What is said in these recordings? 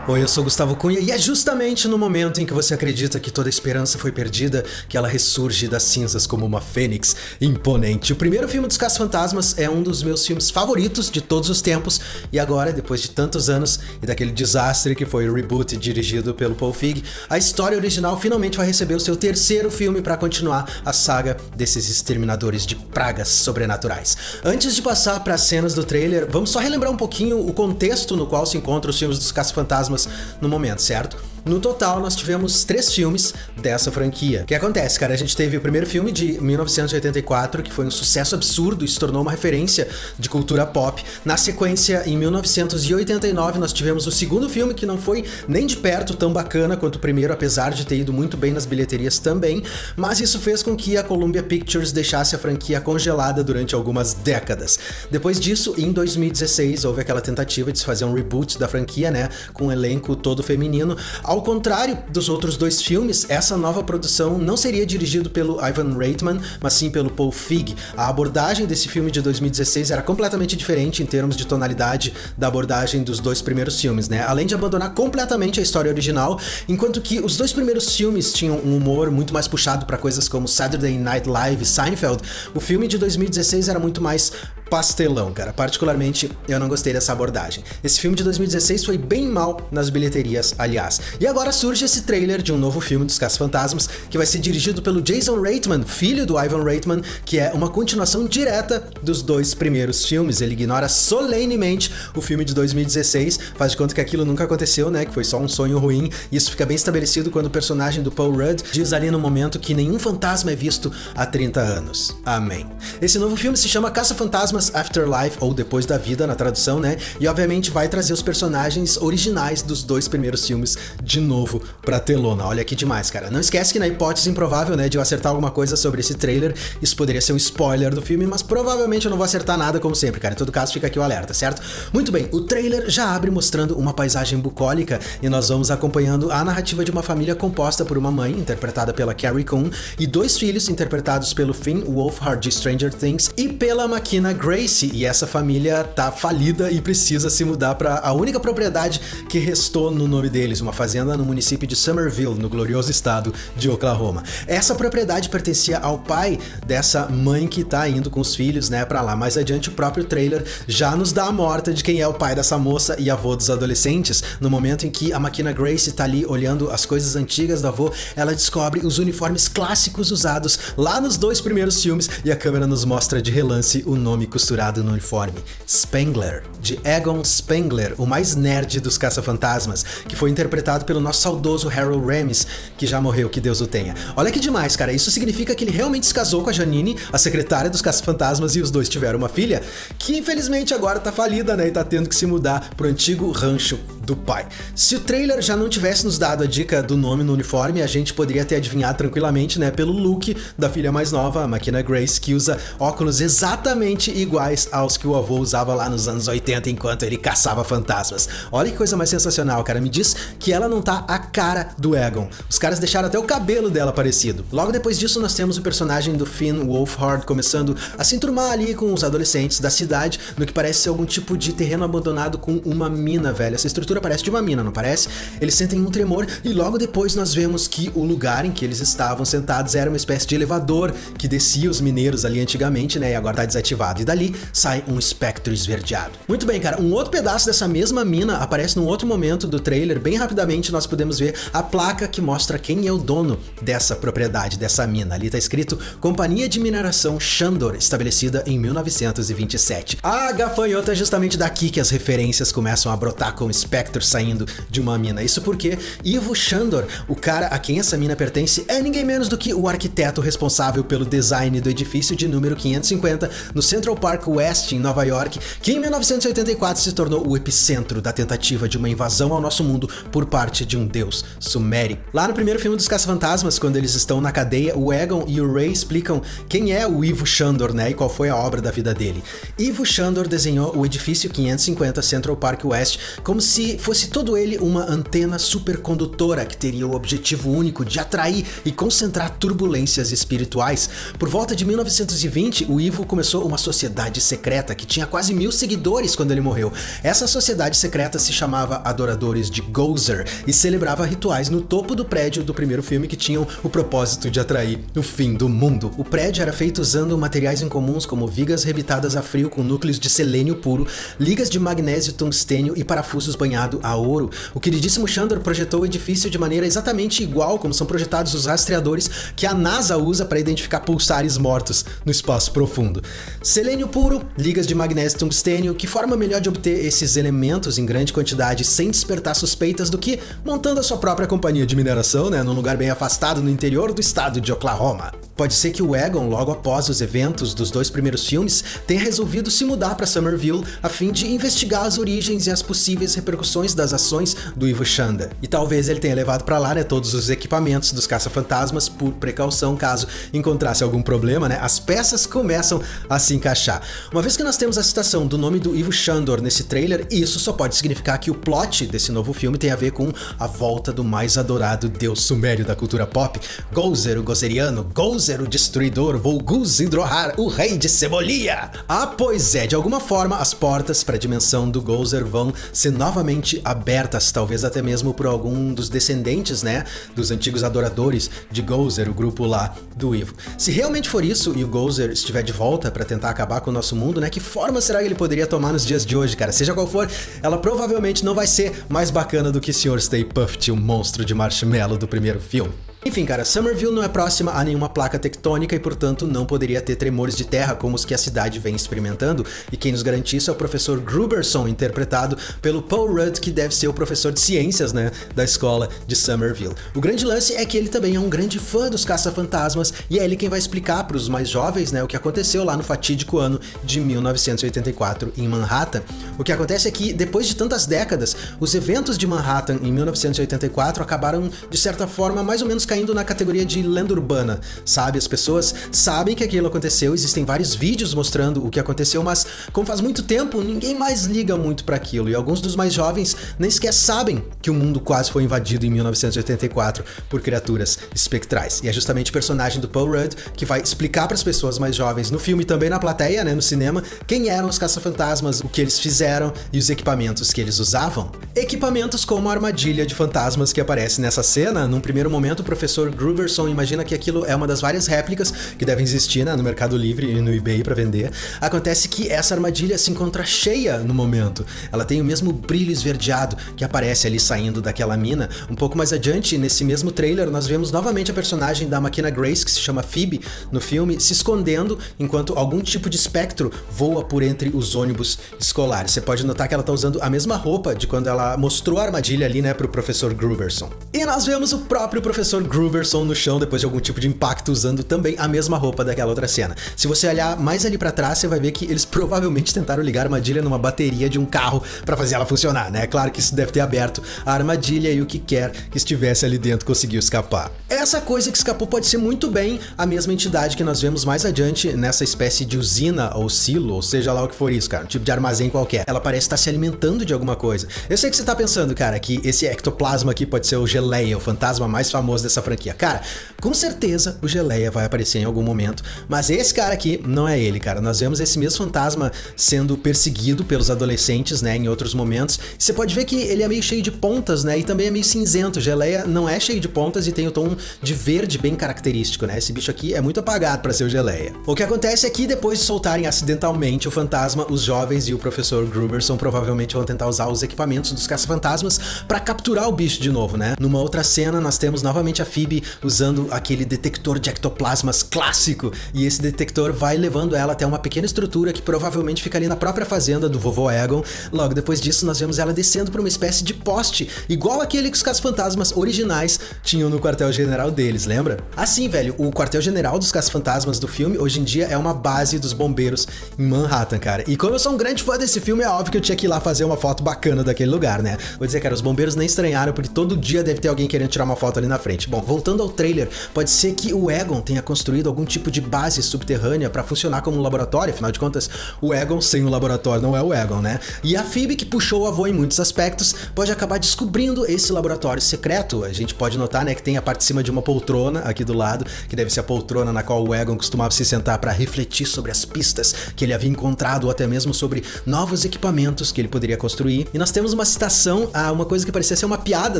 Oi, eu sou Gustavo Cunha e é justamente no momento em que você acredita que toda a esperança foi perdida que ela ressurge das cinzas como uma fênix imponente. O primeiro filme dos Caça-Fantasmas é um dos meus filmes favoritos de todos os tempos e agora, depois de tantos anos e daquele desastre que foi o reboot dirigido pelo Paul Feig, a história original finalmente vai receber o seu terceiro filme para continuar a saga desses exterminadores de pragas sobrenaturais. Antes de passar para as cenas do trailer, vamos só relembrar um pouquinho o contexto no qual se encontram os filmes dos Caça-Fantasmas no momento, certo? No total, nós tivemos 3 filmes dessa franquia. O que acontece, cara? A gente teve o primeiro filme de 1984, que foi um sucesso absurdo e se tornou uma referência de cultura pop. Na sequência, em 1989, nós tivemos o segundo filme, que não foi nem de perto tão bacana quanto o primeiro, apesar de ter ido muito bem nas bilheterias também, mas isso fez com que a Columbia Pictures deixasse a franquia congelada durante algumas décadas. Depois disso, em 2016, houve aquela tentativa de se fazer um reboot da franquia, né, com um elenco todo feminino. Ao contrário dos outros 2 filmes, essa nova produção não seria dirigido pelo Ivan Reitman, mas sim pelo Paul Feig. A abordagem desse filme de 2016 era completamente diferente em termos de tonalidade da abordagem dos 2 primeiros filmes, né? Além de abandonar completamente a história original, enquanto que os 2 primeiros filmes tinham um humor muito mais puxado para coisas como Saturday Night Live e Seinfeld, o filme de 2016 era muito mais pastelão, cara. Particularmente, eu não gostei dessa abordagem. Esse filme de 2016 foi bem mal nas bilheterias, aliás. E agora surge esse trailer de um novo filme dos Caça-Fantasmas, que vai ser dirigido pelo Jason Reitman, filho do Ivan Reitman, que é uma continuação direta dos 2 primeiros filmes. Ele ignora solenemente o filme de 2016, faz de conta que aquilo nunca aconteceu, né? Que foi só um sonho ruim. E isso fica bem estabelecido quando o personagem do Paul Rudd diz ali no momento que nenhum fantasma é visto há 30 anos. Amém. Esse novo filme se chama Caça-Fantasmas Afterlife, ou Depois da Vida na tradução, né? E obviamente vai trazer os personagens originais dos 2 primeiros filmes de novo pra telona. Olha que demais, cara. Não esquece que na hipótese improvável, né, de eu acertar alguma coisa sobre esse trailer, isso poderia ser um spoiler do filme, mas provavelmente eu não vou acertar nada como sempre, cara. Em todo caso, fica aqui o alerta, certo? Muito bem, o trailer já abre mostrando uma paisagem bucólica e nós vamos acompanhando a narrativa de uma família composta por uma mãe, interpretada pela Carrie Coon, e 2 filhos, interpretados pelo Finn Wolfhard de Stranger Things e pela Makina Gracie, e essa família tá falida e precisa se mudar para a única propriedade que restou no nome deles, uma fazenda no município de Summerville, no glorioso estado de Oklahoma. Essa propriedade pertencia ao pai dessa mãe que tá indo com os filhos, né, pra lá. Mais adiante, o próprio trailer já nos dá a morta de quem é o pai dessa moça e avô dos adolescentes. No momento em que a Makina Gracie tá ali olhando as coisas antigas do avô, ela descobre os uniformes clássicos usados lá nos 2 primeiros filmes e a câmera nos mostra de relance o nome costurado no uniforme: Spengler, de Egon Spengler, o mais nerd dos Caça-Fantasmas, que foi interpretado pelo nosso saudoso Harold Ramis, que já morreu, que Deus o tenha. Olha que demais, cara. Isso significa que ele realmente se casou com a Janine, a secretária dos Caça-Fantasmas, e os 2 tiveram uma filha, que infelizmente agora tá falida, né, e tá tendo que se mudar pro antigo rancho do pai. Se o trailer já não tivesse nos dado a dica do nome no uniforme, a gente poderia ter adivinhado tranquilamente, né, pelo look da filha mais nova, a Makina Grace, que usa óculos exatamente iguais aos que o avô usava lá nos anos 80 enquanto ele caçava fantasmas. Olha que coisa mais sensacional, cara. Me diz que ela não tá a cara do Egon. Os caras deixaram até o cabelo dela parecido. Logo depois disso, nós temos o personagem do Finn Wolfhard começando a se enturmar ali com os adolescentes da cidade, no que parece ser algum tipo de terreno abandonado com uma mina, velho. Essa estrutura parece de uma mina, não parece? Eles sentem um tremor e logo depois nós vemos que o lugar em que eles estavam sentados era uma espécie de elevador que descia os mineiros ali antigamente, né, e agora tá desativado. E dali sai um espectro esverdeado. Muito bem, cara. Um outro pedaço dessa mesma mina aparece num outro momento do trailer. Bem rapidamente nós podemos ver a placa que mostra quem é o dono dessa propriedade, dessa mina. Ali tá escrito Companhia de Mineração Shandor, estabelecida em 1927. A gafanhota é justamente daqui que as referências começam a brotar com o espectro saindo de uma mina. Isso porque Ivo Shandor, o cara a quem essa mina pertence, é ninguém menos do que o arquiteto responsável pelo design do edifício de número 550 no Central Park West, em Nova York, que em 1984 se tornou o epicentro da tentativa de uma invasão ao nosso mundo por parte de um deus sumérico. Lá no primeiro filme dos Caça-Fantasmas, quando eles estão na cadeia, o Egon e o Ray explicam quem é o Ivo Shandor, né, e qual foi a obra da vida dele. Ivo Shandor desenhou o edifício 550 Central Park West como se fosse todo ele uma antena supercondutora que teria o objetivo único de atrair e concentrar turbulências espirituais. Por volta de 1920, o Ivo começou uma sociedade sociedade secreta que tinha quase 1000 seguidores quando ele morreu. Essa sociedade secreta se chamava Adoradores de Gozer e celebrava rituais no topo do prédio do primeiro filme que tinham o propósito de atrair o fim do mundo. O prédio era feito usando materiais incomuns como vigas rebitadas a frio com núcleos de selênio puro, ligas de magnésio tungstênio e parafusos banhados a ouro. O queridíssimo Shandor projetou o edifício de maneira exatamente igual como são projetados os rastreadores que a NASA usa para identificar pulsares mortos no espaço profundo. Selênio puro, ligas de magnésio tungstênio, que forma melhor de obter esses elementos em grande quantidade sem despertar suspeitas do que montando a sua própria companhia de mineração, né, num lugar bem afastado no interior do estado de Oklahoma. Pode ser que o Egon, logo após os eventos dos 2 primeiros filmes, tenha resolvido se mudar para Summerville a fim de investigar as origens e as possíveis repercussões das ações do Ivo Shanda. E talvez ele tenha levado para lá, né, todos os equipamentos dos caça-fantasmas por precaução caso encontrasse algum problema, né? As peças começam a se encaixar. Uma vez que nós temos a citação do nome do Ivo Shandor nesse trailer, isso só pode significar que o plot desse novo filme tem a ver com a volta do mais adorado deus sumério da cultura pop, Gozer, o gozeriano, Gozer, o destruidor, Volguz Hidrohar, o rei de Cebolia. Ah, pois é, de alguma forma as portas para a dimensão do Gozer vão ser novamente abertas, talvez até mesmo por algum dos descendentes, né, dos antigos adoradores de Gozer, o grupo lá do Ivo. Se realmente for isso e o Gozer estiver de volta para tentar acabar com o nosso mundo, né, que forma será que ele poderia tomar nos dias de hoje, cara? Seja qual for, ela provavelmente não vai ser mais bacana do que Sr. Stay Puft, o monstro de marshmallow do primeiro filme. Enfim, cara, Summerville não é próxima a nenhuma placa tectônica e, portanto, não poderia ter tremores de terra como os que a cidade vem experimentando, e quem nos garante isso é o professor Gruberson, interpretado pelo Paul Rudd, que deve ser o professor de ciências, né, da escola de Summerville. O grande lance é que ele também é um grande fã dos caça-fantasmas, e é ele quem vai explicar para os mais jovens, né, o que aconteceu lá no fatídico ano de 1984 em Manhattan. O que acontece é que, depois de tantas décadas, os eventos de Manhattan em 1984 acabaram, de certa forma, mais ou menos caindo na categoria de lenda urbana, sabe? As pessoas sabem que aquilo aconteceu, existem vários vídeos mostrando o que aconteceu, mas como faz muito tempo, ninguém mais liga muito para aquilo, e alguns dos mais jovens nem sequer sabem que o mundo quase foi invadido em 1984 por criaturas espectrais. E é justamente o personagem do Paul Rudd que vai explicar para as pessoas mais jovens no filme e também na plateia, né, no cinema, quem eram os caça-fantasmas, o que eles fizeram e os equipamentos que eles usavam. Equipamentos como a armadilha de fantasmas que aparece nessa cena. Num primeiro momento, o professor Gruberson imagina que aquilo é uma das várias réplicas que devem existir, né, no Mercado Livre e no eBay para vender. Acontece que essa armadilha se encontra cheia no momento. Ela tem o mesmo brilho esverdeado que aparece ali saindo daquela mina. Um pouco mais adiante, nesse mesmo trailer, nós vemos novamente a personagem da Maquina Grace, que se chama Phoebe, no filme, se escondendo enquanto algum tipo de espectro voa por entre os ônibus escolares. Você pode notar que ela tá usando a mesma roupa de quando ela mostrou a armadilha ali, né, pro professor Gruberson. E nós vemos o próprio professor Gruberson no chão depois de algum tipo de impacto, usando também a mesma roupa daquela outra cena. Se você olhar mais ali pra trás, você vai ver que eles provavelmente tentaram ligar a armadilha numa bateria de um carro pra fazer ela funcionar, né? Claro que isso deve ter aberto a armadilha e o que quer que estivesse ali dentro conseguiu escapar. Essa coisa que escapou pode ser muito bem a mesma entidade que nós vemos mais adiante nessa espécie de usina ou silo, ou seja lá o que for isso, cara, um tipo de armazém qualquer. Ela parece estar se alimentando de alguma coisa. Eu sei que você tá pensando, cara, que esse ectoplasma aqui pode ser o Geleia, o fantasma mais famoso dessa franquia. Cara, com certeza o Geleia vai aparecer em algum momento, mas esse cara aqui não é ele, cara. Nós vemos esse mesmo fantasma sendo perseguido pelos adolescentes, né, em outros momentos. Você pode ver que ele é meio cheio de pontas, né, e também é meio cinzento. O Geleia não é cheio de pontas e tem o tom de verde bem característico, né. Esse bicho aqui é muito apagado pra ser o Geleia. O que acontece é que depois de soltarem acidentalmente o fantasma, os jovens e o professor Gruberson provavelmente vão tentar usar os equipamentos dos caça-fantasmas pra capturar o bicho de novo, né. Numa outra cena, nós temos novamente a Phoebe usando aquele detector de ectoplasmas clássico, e esse detector vai levando ela até uma pequena estrutura que provavelmente fica ali na própria fazenda do vovô Egon. Logo depois disso, nós vemos ela descendo por uma espécie de poste, igual aquele que os caça-fantasmas originais tinham no quartel-general deles, lembra? Assim, velho, o quartel-general dos caça-fantasmas do filme, hoje em dia, é uma base dos bombeiros em Manhattan, cara. E como eu sou um grande fã desse filme, é óbvio que eu tinha que ir lá fazer uma foto bacana daquele lugar, né? Vou dizer, cara, os bombeiros nem estranharam, porque todo dia deve ter alguém querendo tirar uma foto ali na frente. Bom, Bom, voltando ao trailer, pode ser que o Egon tenha construído algum tipo de base subterrânea pra funcionar como um laboratório, afinal de contas, o Egon sem o laboratório não é o Egon, né? E a Phoebe, que puxou o avô em muitos aspectos, pode acabar descobrindo esse laboratório secreto. A gente pode notar, né, que tem a parte de cima de uma poltrona aqui do lado, que deve ser a poltrona na qual o Egon costumava se sentar para refletir sobre as pistas que ele havia encontrado, ou até mesmo sobre novos equipamentos que ele poderia construir. E nós temos uma citação a uma coisa que parecia ser uma piada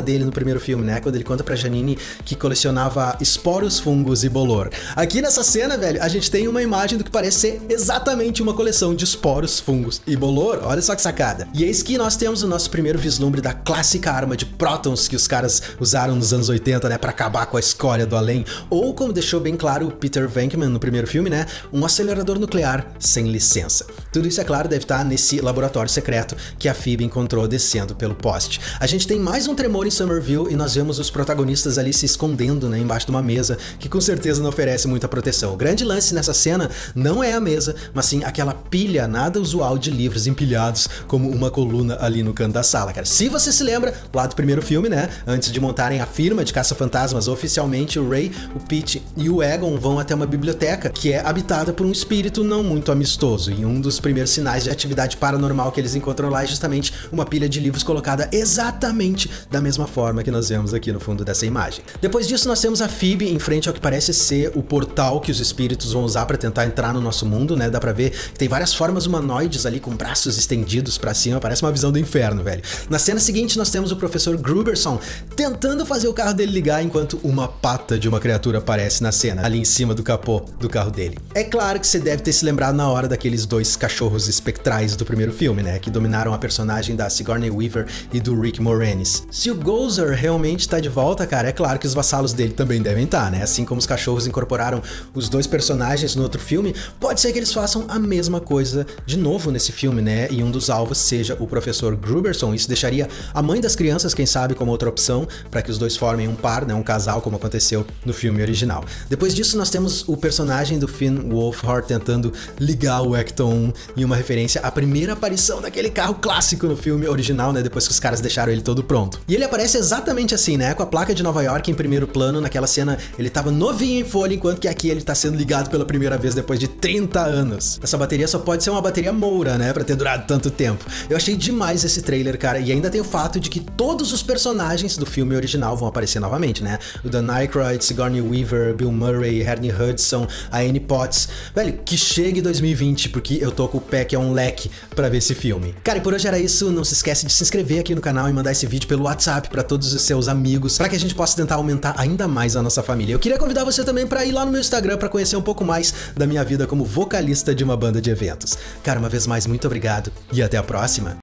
dele no primeiro filme, né, quando ele conta pra Janine que colecionava esporos, fungos e bolor. Aqui nessa cena, velho, a gente tem uma imagem do que parece ser exatamente uma coleção de esporos, fungos e bolor. Olha só que sacada. E eis que nós temos o nosso primeiro vislumbre da clássica arma de prótons que os caras usaram nos anos 80, né, pra acabar com a escória do além, ou como deixou bem claro o Peter Venkman no primeiro filme, né, um acelerador nuclear sem licença. Tudo isso, é claro, deve estar nesse laboratório secreto que a Phoebe encontrou descendo pelo poste. A gente tem mais um tremor em Summerville e nós vemos os protagonistas ali se escondendo, né, embaixo de uma mesa que com certeza não oferece muita proteção. O grande lance nessa cena não é a mesa, mas sim aquela pilha nada usual de livros empilhados como uma coluna ali no canto da sala, cara. Se você se lembra, lá do primeiro filme, né, antes de montarem a firma de caça-fantasmas oficialmente, o Ray, o Pete e o Egon vão até uma biblioteca que é habitada por um espírito não muito amistoso, e um dos primeiros sinais de atividade paranormal que eles encontram lá é justamente uma pilha de livros colocada exatamente da mesma forma que nós vemos aqui no fundo dessa imagem. Depois disso, nós temos a Phoebe em frente ao que parece ser o portal que os espíritos vão usar para tentar entrar no nosso mundo, né? Dá pra ver que tem várias formas humanoides ali com braços estendidos pra cima, parece uma visão do inferno, velho. Na cena seguinte, nós temos o professor Gruberson tentando fazer o carro dele ligar enquanto uma pata de uma criatura aparece na cena, ali em cima do capô do carro dele. É claro que você deve ter se lembrado na hora daqueles dois cachorros espectrais do primeiro filme, né? Que dominaram a personagem da Sigourney Weaver e do Rick Moranis. Se o Gozer realmente tá de volta, cara, é claro que os vassalos dele também devem estar, né? Assim como os cachorros incorporaram os dois personagens no outro filme, pode ser que eles façam a mesma coisa de novo nesse filme, né? E um dos alvos seja o professor Gruberson. Isso deixaria a mãe das crianças, quem sabe, como outra opção, para que os dois formem um par, né? Um casal, como aconteceu no filme original. Depois disso, nós temos o personagem do Finn Wolfhard tentando ligar o Ecto 1 em uma referência à primeira aparição daquele carro clássico no filme original, né? Depois que os caras deixaram ele todo pronto. E ele aparece exatamente assim, né? Com a placa de Nova York em primeiro plano. Naquela cena, ele tava novinho em folha, enquanto que aqui ele tá sendo ligado pela primeira vez depois de 30 anos. Essa bateria só pode ser uma bateria Moura, né? Pra ter durado tanto tempo. Eu achei demais esse trailer, cara. E ainda tem o fato de que todos os personagens do filme original vão aparecer novamente, né? O Dan Aykroyd, Sigourney Weaver, Bill Murray, Ernie Hudson, a Annie Potts. Velho, que chegue 2020, porque eu tô com o pé que é um leque pra ver esse filme. Cara, e por hoje era isso. Não se esquece de se inscrever aqui no canal e mandar esse vídeo pelo WhatsApp pra todos os seus amigos, pra que a gente possa tentar aumentar ainda mais a nossa família. Eu queria convidar você também pra ir lá no meu Instagram pra conhecer um pouco mais da minha vida como vocalista de uma banda de eventos. Cara, uma vez mais, muito obrigado e até a próxima.